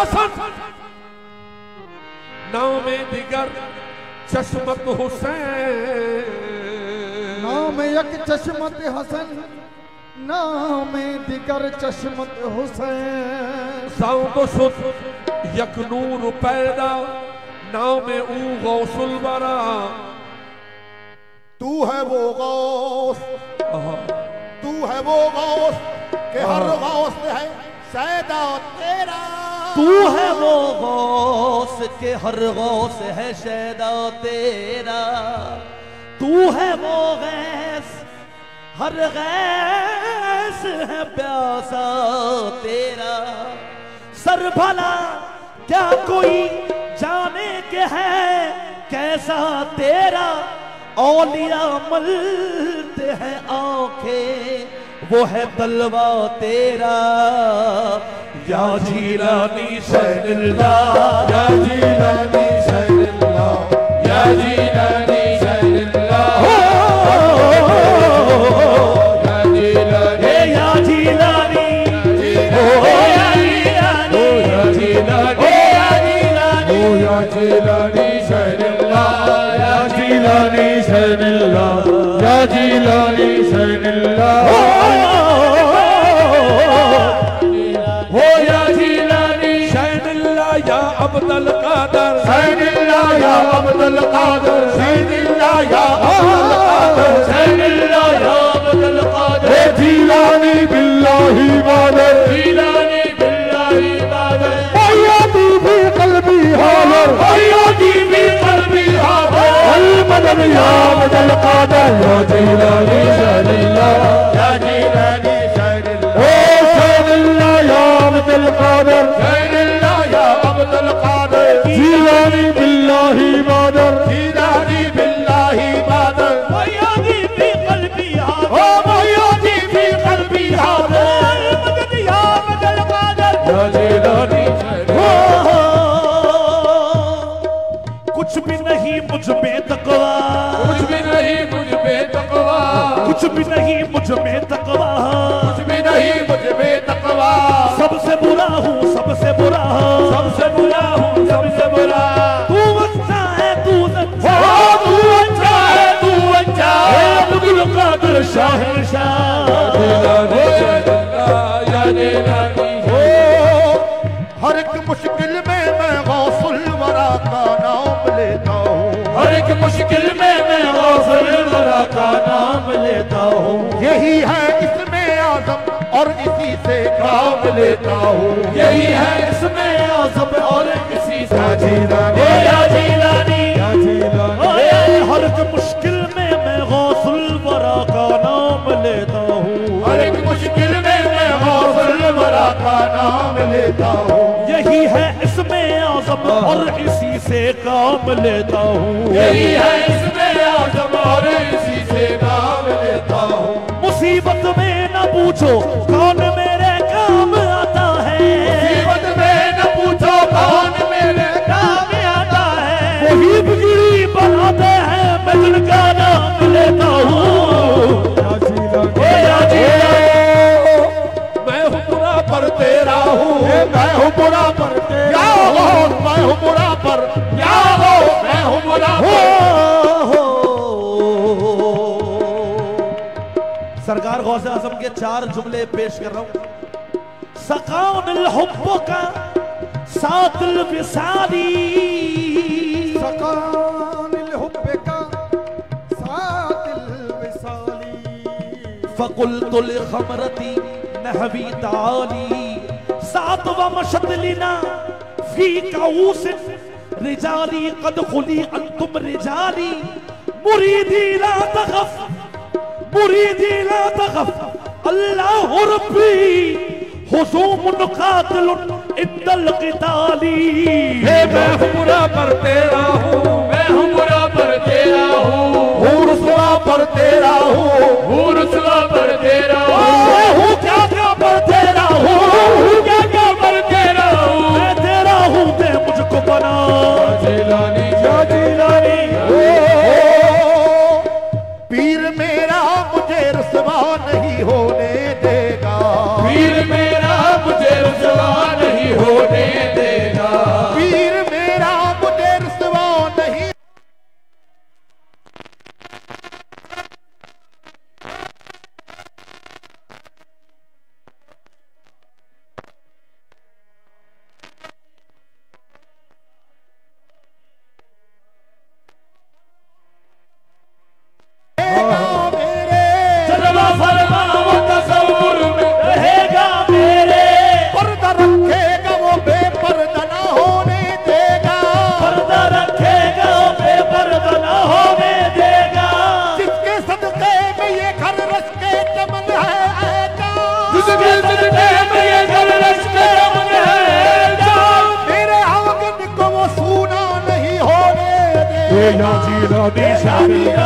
हसन नाम दिगर चश्मत हुसैन, नाम यक चश्मत हसन नाम दिगर चश्मत हुसैन। साउंड सुत यक नूर पैदा नाम ऊ गौसुल बरा। तू है वो गौस, तू है वो गौस के हर गौस है सैदा तेरा। तू है वो गौस के हर गौस है शैदा तेरा। तू है वो गैस हर गैस है प्यासा तेरा। सर भला क्या कोई जाने के है कैसा तेरा। औलिया मलते हैं आंखें वो है तलवा तेरा। या जीलानी शैनिल्लाह, या जीलानी शैनिल्लाह, या जीलानी शैनिल्लाह, या जीलानी, या जीलानी, या जीलानी, या जीलानी, या जीलानी शैनिल्लाह, या जीलानी शैनिल्लाह, या जीलानी शैनिल्लाह, हो या जीलानी शैनिल्लाह, या अब्दुल कादर सैनिल्लाह या अब्दुल कादर, सैनिल्लाह या अब्दुल कादर, सैनिल्लाह या अब्दुल कादर। ए जीलानी बिल्लाही मादर, जीलानी बिल्लाही कादर। हयाती भी कल्बी हालर, हयाती भी कल्बी हादर। अल मदद या अब्दुल कादर, या जीलानी सैनिल्लाह, या जीलानी शैनिल्लाह, ओ सैनिल्लाह या अब्दुल कादर, सैनिल्लाह या अब्दुल कादर। जीलानी बिल्लाही मादर, जीलानी बिल्लाही कादर। हयाती भी कल्बी हादर। ओ हयाती भी कल्बी हालर, मदद या अब्दुल कादर। या जीलानी कुछ भी नहीं मुझ में तकवा, कुछ भी नहीं मुझ में तकवा, कुछ भी नहीं मुझ में तकवा। कुछ भी नहीं मुझ में तकवा। सबसे बुरा हूँ सबसे बुरा, सबसे बुरा हूँ सबसे बुरा। तू अच्छा है तू अच्छा, तू अच्छा है तू अच्छा है। अब्दुल कादर शाहनशाह। जीलानी शैनिल्लाह, या जीलानी, हर एक मुश्किल में मैं गौसुल वरा का नाम लेता हूँ। हर एक मुश्किल में मैं गौसुल वरा का नाम लेता हूँ। यही है इसमें आजम और इसी से काम लेता हूँ। यही है इसमें आज़म और किसी से। या जीलानी, या जीलानी, या जीलानी, हर एक मुश्किल में मैं गौसुल वरा का नाम लेता हूँ। हर एक मुश्किल में मैं गौसुल वरा का नाम लेता हूँ। यही है इसमें आज़म और इसी से काम लेता हूँ। यही है इसमें आजम और इसी से काम लेता हूँ। मुसीबत में न पूछो कौन मेरे काम आता है। मुसीबत में न पूछो कौन मेरे काम आता है। वही बिगड़ी बनाते हैं मैं जिनका नाम लेता हूँ। या जीलानी, या जीलानी, मैं हूँ बुरा पर तेरा हूँ, मैं हूँ बुरा पर तेरा हूँ, मैं हूँ बुरा पर क्या हो मैं हूँ बुरा हो, पर। सरकार गौसे आजम के 4 जुमले पेश कर रहा हूँ। सकाउनिल हुब्ब का सातिल विसाली, सकानिल हुब्बे का सातिल विसाली। फकुल्तुल खमरती नहवी ताली। सात व मशतलिना फी काऊस रिजाली कद खुली अंतुम रिजाली। मुरीदी ला तखफ, मुरीदी ला तखफ अल्लाह रब्बी हुजूमुन कातिलुन इंदल क़िताली। मैं हूँ बुरा पर तेरा हूँ, मैं हूँ बुरा पर तेरा हूँ, हूँ रुसवा पर तेरा हूँ, हूँ रुसवा पर तेरा हूँ, हूँ क्या क्या पर तेरा हूँ, हूँ क्या क्या पर तेरा हूँ। मैं तेरा हूँ दे मुझको बना। जीलानी, या जीलानी, पीर मेरा मुझे रुसवा नहीं होने देगा। पीर मेरा मुझे रुसवा नहीं होने दे। या जीना दी शामिल